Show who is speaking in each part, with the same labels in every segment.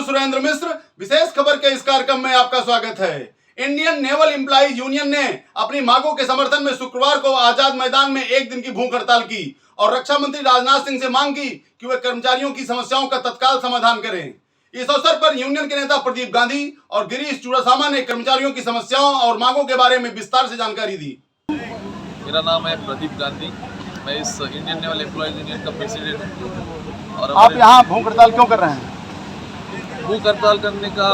Speaker 1: सुरेंद्र मिश्र। विशेष खबर के इस कार्यक्रम में आपका स्वागत है। इंडियन नेवल एम्प्लॉइज यूनियन ने अपनी मांगों के समर्थन में शुक्रवार को आजाद मैदान में एक दिन की भूख हड़ताल की और रक्षा मंत्री राजनाथ सिंह से मांग की कि वे कर्मचारियों की समस्याओं का तत्काल समाधान करें। इस अवसर पर यूनियन के नेता प्रदीप गांधी और गिरीश चुड़ासामा ने कर्मचारियों की समस्याओं और मांगों के बारे में विस्तार से जानकारी दी।
Speaker 2: मेरा नाम है प्रदीप गांधी, मैं इस इंडियन नेवल एम्प्लॉइज यूनियन का प्रेसिडेंट हूँ। और
Speaker 1: आप यहाँ भूख हड़ताल क्यों कर रहे हैं?
Speaker 2: भूख हड़ताल करने का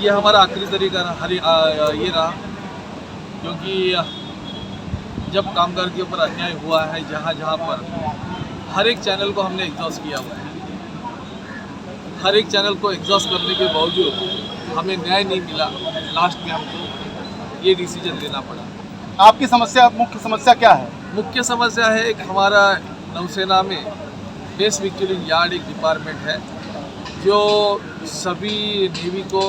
Speaker 2: ये हमारा आखिरी तरीका ये रहा, क्योंकि जब कामगार के ऊपर अन्याय हुआ है, जहाँ जहाँ पर हर एक चैनल को हमने एग्जॉस्ट किया हुआ है, हर एक चैनल को एग्जॉस्ट करने के बावजूद हमें न्याय नहीं मिला। लास्ट में हमको ये डिसीजन लेना पड़ा।
Speaker 1: आपकी समस्या, मुख्य समस्या क्या है?
Speaker 2: मुख्य समस्या है एक हमारा नौसेना में बेस विक्चुअलिंग यार्ड एक डिपार्टमेंट है जो सभी नेवी को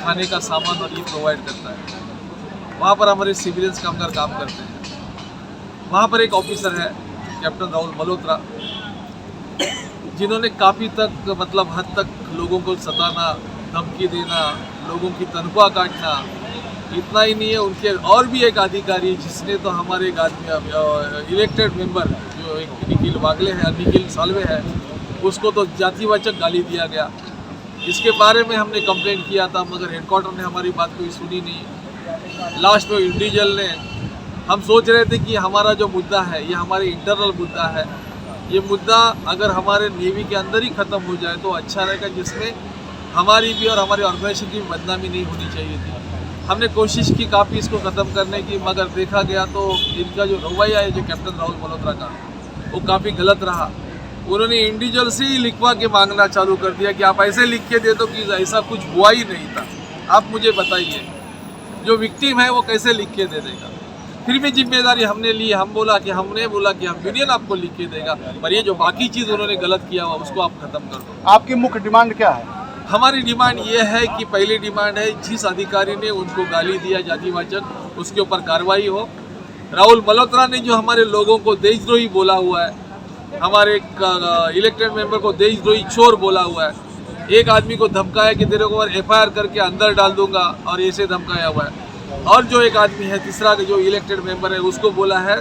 Speaker 2: खाने का सामान और ये प्रोवाइड करता है। वहाँ पर हमारे सिविलियंस कामगार काम करते हैं। वहाँ पर एक ऑफिसर है कैप्टन राहुल मल्होत्रा, जिन्होंने काफ़ी तक हद तक लोगों को सताना, धमकी देना, लोगों की तनख्वाह काटना। इतना ही नहीं है, उनके और भी एक अधिकारी जिसने तो हमारे एक आदमी इलेक्टेड मेंबर जो एक निखिल सालवे है, उसको तो जातिवाचक गाली दिया गया। इसके बारे में हमने कंप्लेंट किया था, मगर हेडक्वार्टर ने हमारी बात कोई सुनी नहीं। लास्ट में इंडिविजुअल ने, हम सोच रहे थे कि हमारा जो मुद्दा है ये हमारे इंटरनल मुद्दा है, ये मुद्दा अगर हमारे नेवी के अंदर ही ख़त्म हो जाए तो अच्छा रहेगा, जिसमें हमारी भी और हमारे ऑर्गेनाइजेशन की बदनामी नहीं होनी चाहिए थी। हमने कोशिश की काफ़ी इसको ख़त्म करने की, मगर देखा गया तो इनका जो रवैया है जो कैप्टन राहुल मल्होत्रा का, वो काफ़ी गलत रहा। उन्होंने इंडिविजुअल से ही लिखवा के मांगना चालू कर दिया कि आप ऐसे लिख के दे दो कि ऐसा कुछ हुआ ही नहीं था। आप मुझे बताइए, जो विक्टिम है वो कैसे लिख के दे देगा? फिर भी जिम्मेदारी हमने ली। हमने बोला कि हम यूनियन आपको लिख के देगा, पर ये जो बाकी चीज़ उन्होंने गलत किया हुआ उसको आप ख़त्म कर दो।
Speaker 1: आपकी मुख्य डिमांड क्या है?
Speaker 2: हमारी डिमांड ये है कि पहली डिमांड है, जिस अधिकारी ने उनको गाली दिया जातिवाचक, उसके ऊपर कार्रवाई हो। राहुल मल्होत्रा ने जो हमारे लोगों को देशद्रोही बोला हुआ है, हमारे एक इलेक्टेड मेंबर को देशद्रोही चोर बोला हुआ है, एक आदमी को धमकाया कि तेरे को FIR करके अंदर डाल दूंगा और ऐसे धमकाया हुआ है। और जो एक आदमी है तीसरा जो इलेक्टेड मेंबर है, उसको बोला है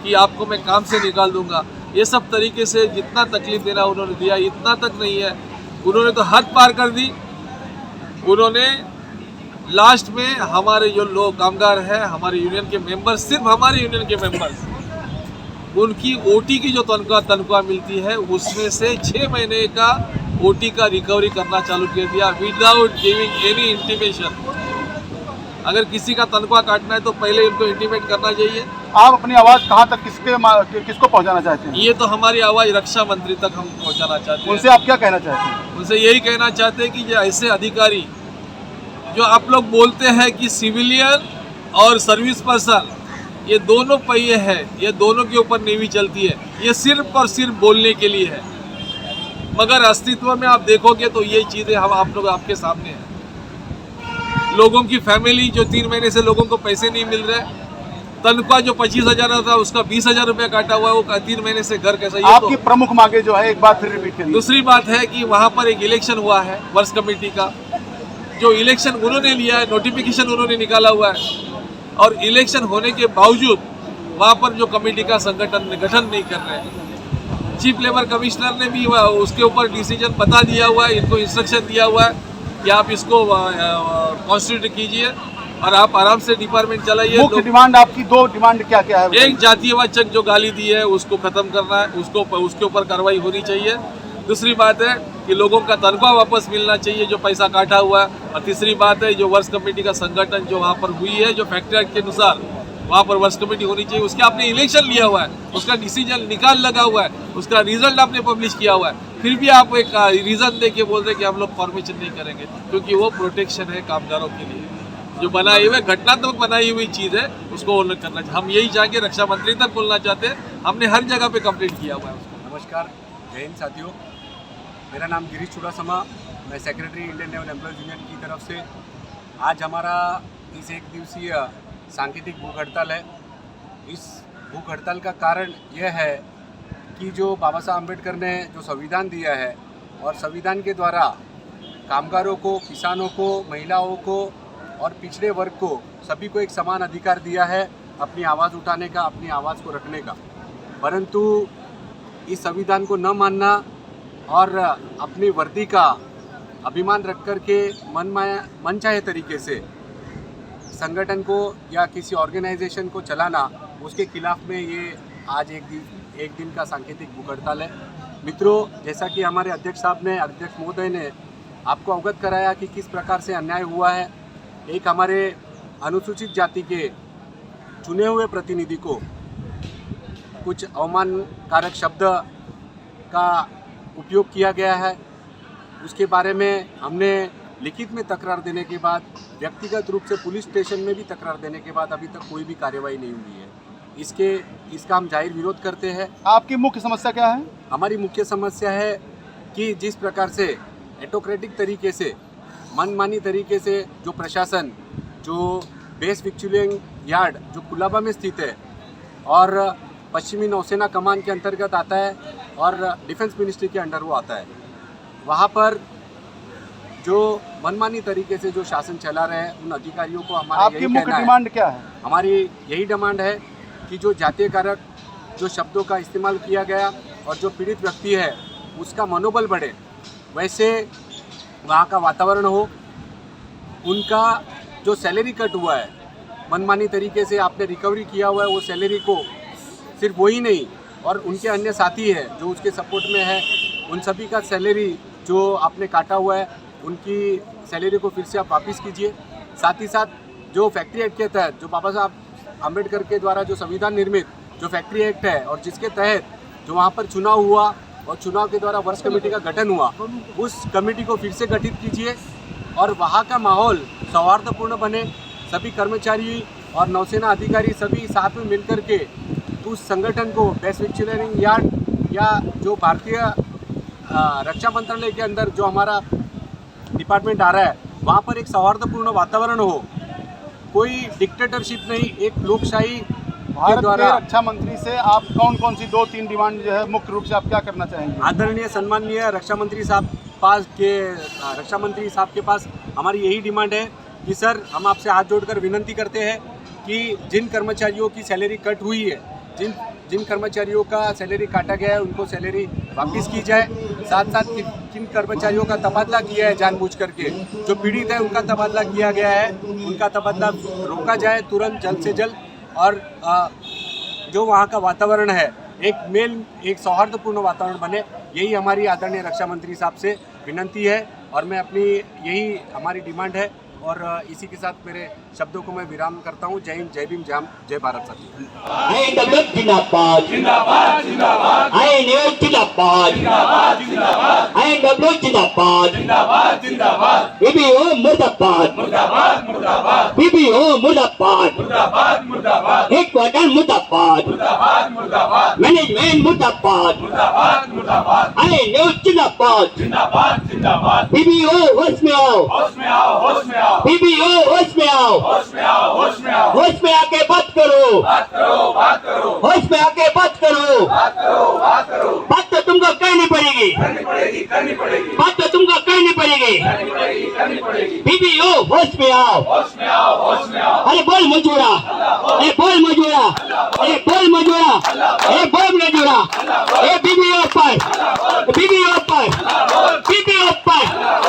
Speaker 2: कि आपको मैं काम से निकाल दूंगा। ये सब तरीके से जितना तकलीफ देना उन्होंने दिया, इतना तक नहीं है, उन्होंने तो हद पार कर दी। उन्होंने लास्ट में हमारे जो लोग कामगार हैं, हमारे यूनियन के मेंबर, सिर्फ हमारे यूनियन के मेंबर्स, उनकी OT की जो तनख्वाह मिलती है उसमें से 6 महीने का OT का रिकवरी करना चालू कर दिया विदाउट गिविंग एनी इंटीमेशन। अगर किसी का तनख्वाह काटना है तो पहले उनको इंटीमेट करना चाहिए।
Speaker 1: आप अपनी आवाज़ कहाँ तक किसको पहुँचाना चाहते हैं?
Speaker 2: ये तो हमारी आवाज़ रक्षा मंत्री तक हम पहुँचाना चाहते हैं।
Speaker 1: उनसे आप क्या कहना चाहते हैं?
Speaker 2: उनसे यही कहना चाहते हैं कि जो ऐसे अधिकारी जो आप लोग बोलते हैं कि सिविलियन और सर्विस पर्सन ये दोनों पहिए हैं, ये दोनों के ऊपर नेवी चलती है, ये सिर्फ और सिर्फ बोलने के लिए है, मगर अस्तित्व में आप देखोगे तो ये चीज़ें हम आप लोग आपके सामने हैं। लोगों की फैमिली जो 3 महीने से लोगों को पैसे नहीं मिल रहे, तनख्वाह जो 25,000 था उसका 20,000 रुपया काटा हुआ है, वो 3 महीने से घर कैसा?
Speaker 1: आपकी प्रमुख मांगे जो है एक बार फिर रिपीट करिए।
Speaker 2: दूसरी बात है कि वहाँ पर एक इलेक्शन हुआ है वर्ष कमेटी का, जो इलेक्शन उन्होंने लिया है, नोटिफिकेशन उन्होंने निकाला हुआ है, और इलेक्शन होने के बावजूद वहाँ पर जो कमेटी का गठन नहीं कर रहे हैं। चीफ लेबर कमिश्नर ने भी उसके ऊपर डिसीजन बता दिया हुआ है, इनको इंस्ट्रक्शन दिया हुआ है कि आप इसको कॉन्स्टिट्यूट कीजिए और आप आराम से डिपार्टमेंट चलाइए।
Speaker 1: मुख्य डिमांड आपकी 2 डिमांड क्या क्या है?
Speaker 2: एक, जातिवाचक जो गाली दी है उसको खत्म करना है, उसके ऊपर कार्रवाई होनी चाहिए। दूसरी बात है कि लोगों का तनख्वाह वापस मिलना चाहिए जो पैसा काटा हुआ है। और तीसरी बात है जो वर्ष कमेटी का संगठन जो वहाँ पर हुई है, जो फैक्ट्री एक्ट के अनुसार वहाँ पर वर्ष कमेटी होनी चाहिए, उसके आपने इलेक्शन लिया हुआ है, उसका डिसीजन निकाल लगा हुआ है, उसका रिजल्ट आपने पब्लिश किया हुआ है, फिर भी आप एक रीज़न दे के बोल रहे कि हम लोग फॉर्मेशन नहीं करेंगे, क्योंकि वो प्रोटेक्शन है कामगारों के लिए। जो बनाई हुई घटनात्मक बनाई हुई चीज़ है उसको उल्लेख करना चाहिए। हम यही चाहेंगे, रक्षा मंत्री तक बोलना चाहते हैं, हमने हर जगह पे कंप्लेंट किया हुआ है उसको।
Speaker 3: नमस्कार, जय हिंद साथियों, मेरा नाम गिरीश चुड़ासामा, मैं secretary Indian naval employees union की तरफ से आज हमारा इस 1 दिवसीय सांकेतिक भूख हड़ताल है। इस भूख हड़ताल का कारण यह है कि जो बाबा साहब अम्बेडकर ने जो संविधान दिया है और संविधान के द्वारा कामगारों को, किसानों को, महिलाओं को और पिछड़े वर्ग को सभी को एक समान अधिकार दिया है अपनी आवाज़ उठाने का, अपनी आवाज़ को रखने का। परंतु इस संविधान को न मानना और अपनी वर्दी का अभिमान रख कर के मनचाहे तरीके से संगठन को या किसी ऑर्गेनाइजेशन को चलाना, उसके खिलाफ में ये आज एक दिन का सांकेतिक भूख हड़ताल है। मित्रों, जैसा कि हमारे अध्यक्ष महोदय ने आपको अवगत कराया कि किस प्रकार से अन्याय हुआ है, एक हमारे अनुसूचित जाति के चुने हुए प्रतिनिधि को कुछ अवमानकारक शब्द का उपयोग किया गया है। उसके बारे में हमने लिखित में तकरार देने के बाद, व्यक्तिगत रूप से पुलिस स्टेशन में भी तकरार देने के बाद अभी तक कोई भी कार्रवाई नहीं हुई है। इसका हम जाहिर विरोध करते हैं।
Speaker 1: आपकी मुख्य समस्या क्या है?
Speaker 3: हमारी मुख्य समस्या है कि जिस प्रकार से ऑटोक्रेटिक तरीके से, मनमानी तरीके से जो प्रशासन, जो बेस विक्चुअलिंग यार्ड जो कुलाबा में स्थित है और पश्चिमी नौसेना कमान के अंतर्गत आता है और डिफेंस मिनिस्ट्री के अंडर वो आता है, वहाँ पर जो मनमानी तरीके से जो शासन चला रहे हैं उन अधिकारियों को हमारा
Speaker 1: आपकी मुख्य डिमांड क्या है?
Speaker 3: हमारी यही डिमांड है कि जो जातीय कारक जो शब्दों का इस्तेमाल किया गया और जो पीड़ित व्यक्ति है उसका मनोबल बढ़े, वैसे वहाँ का वातावरण हो। उनका जो सैलरी कट हुआ है, मनमानी तरीके से आपने रिकवरी किया हुआ है, वो सैलरी को सिर्फ वही नहीं और उनके अन्य साथी है जो उसके सपोर्ट में है, उन सभी का सैलरी जो आपने काटा हुआ है, उनकी सैलरी को फिर से आप वापस कीजिए। साथ ही साथ जो फैक्ट्री एक्ट के तहत, जो बाबा साहब अम्बेडकर के द्वारा जो संविधान निर्मित जो फैक्ट्री एक्ट है और जिसके तहत जो वहाँ पर चुनाव हुआ और चुनाव के द्वारा वर्ष कमेटी का गठन हुआ, उस कमेटी को फिर से गठित कीजिए और वहाँ का माहौल सौहार्दपूर्ण बने। सभी कर्मचारी और नौसेना अधिकारी सभी साथ में मिलकर के उस संगठन को बेस विक्चुअलिंग यार्ड या जो भारतीय रक्षा मंत्रालय के अंदर जो हमारा डिपार्टमेंट आ रहा है, वहाँ पर एक सौहार्दपूर्ण वातावरण हो, कोई डिक्टेटरशिप नहीं, एक लोकशाही
Speaker 1: भारत
Speaker 3: द्वारा।
Speaker 1: के रक्षा मंत्री से आप कौन कौन सी 2-3 डिमांड जो है मुख्य रूप से आप क्या करना चाहेंगे?
Speaker 3: आदरणीय सम्माननीय रक्षा मंत्री साहब के पास हमारी यही डिमांड है कि सर, हम आपसे हाथ जोड़कर विनंती करते हैं कि जिन कर्मचारियों की सैलरी कट हुई है, जिन कर्मचारियों का सैलरी काटा गया है, उनको सैलरी वापस की जाए। साथ साथ किन कर्मचारियों का तबादला किया है जानबूझ करके, जो पीड़ित है उनका तबादला किया गया है, उनका तबादला रोका जाए तुरंत, जल्द से जल्द। और जो वहाँ का वातावरण है, एक सौहार्दपूर्ण वातावरण बने, यही हमारी आदरणीय रक्षा मंत्री साहब से विनंती है और मैं अपनी यही हमारी डिमांड है। और इसी के साथ मेरे शब्दों को मैं विराम करता हूँ। जय हिंद, जय भीम, जय भारत साथी।
Speaker 4: जिंदाबाद जिंदाबाद जिंदाबाद, जिंदाबाद जिंदाबाद जिंदाबाद जिंदाबाद, बीबीओ मुर्दाबाद मुर्दाबाद मुर्दाबाद, बीबीओ मुर्दाबाद मुर्दाबाद मुर्दाबाद, हेडक्वार्टर मुर्दाबाद मुर्दाबाद मुर्दाबाद, मैनेजमेंट मुर्दाबाद मुर्दाबाद मुर्दाबाद, जिंदाबाद जिंदाबाद जिंदाबाद, बीबीओ होश में आओ, होश में आओ, होश में आओ, बीबीओ होश में आओ, होश में आओ, होश में आओ, होश में आके बात करो, बात करो, बात करो, होश में आके बात करो, बात करो, बात करो, बात तो तुमको करनी पड़ेगी, करनी पड़ेगी, करनी पड़ेगी, बात तो तुमको करनी पड़ेगी, करनी पड़ेगी, करनी पड़ेगी, बीबीओ होश में आओ, होश में आओ, होश में आओ, अरे बोल मजूरा, अरे बोल मजूरा, अरे बोल मजूरा, अरे बोल मजूरा, अरे बीबीओ पर, बीबीओ पर, बीबीओ पर,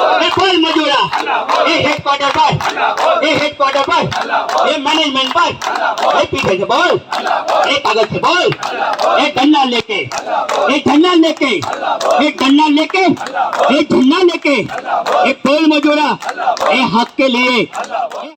Speaker 4: अरे बोल मजूरा, ये हेडक्वार्टर पर, ये हेडक्वार्टर पर, ये मैनेजमेंट पर, ये पीछे से बोल, ये कागज से बोल, ये डंडा लेके, ये डंडा लेके, ये डंडा लेके, ये डंडा लेके, ये बोल मजूरा, ये हक के लिए।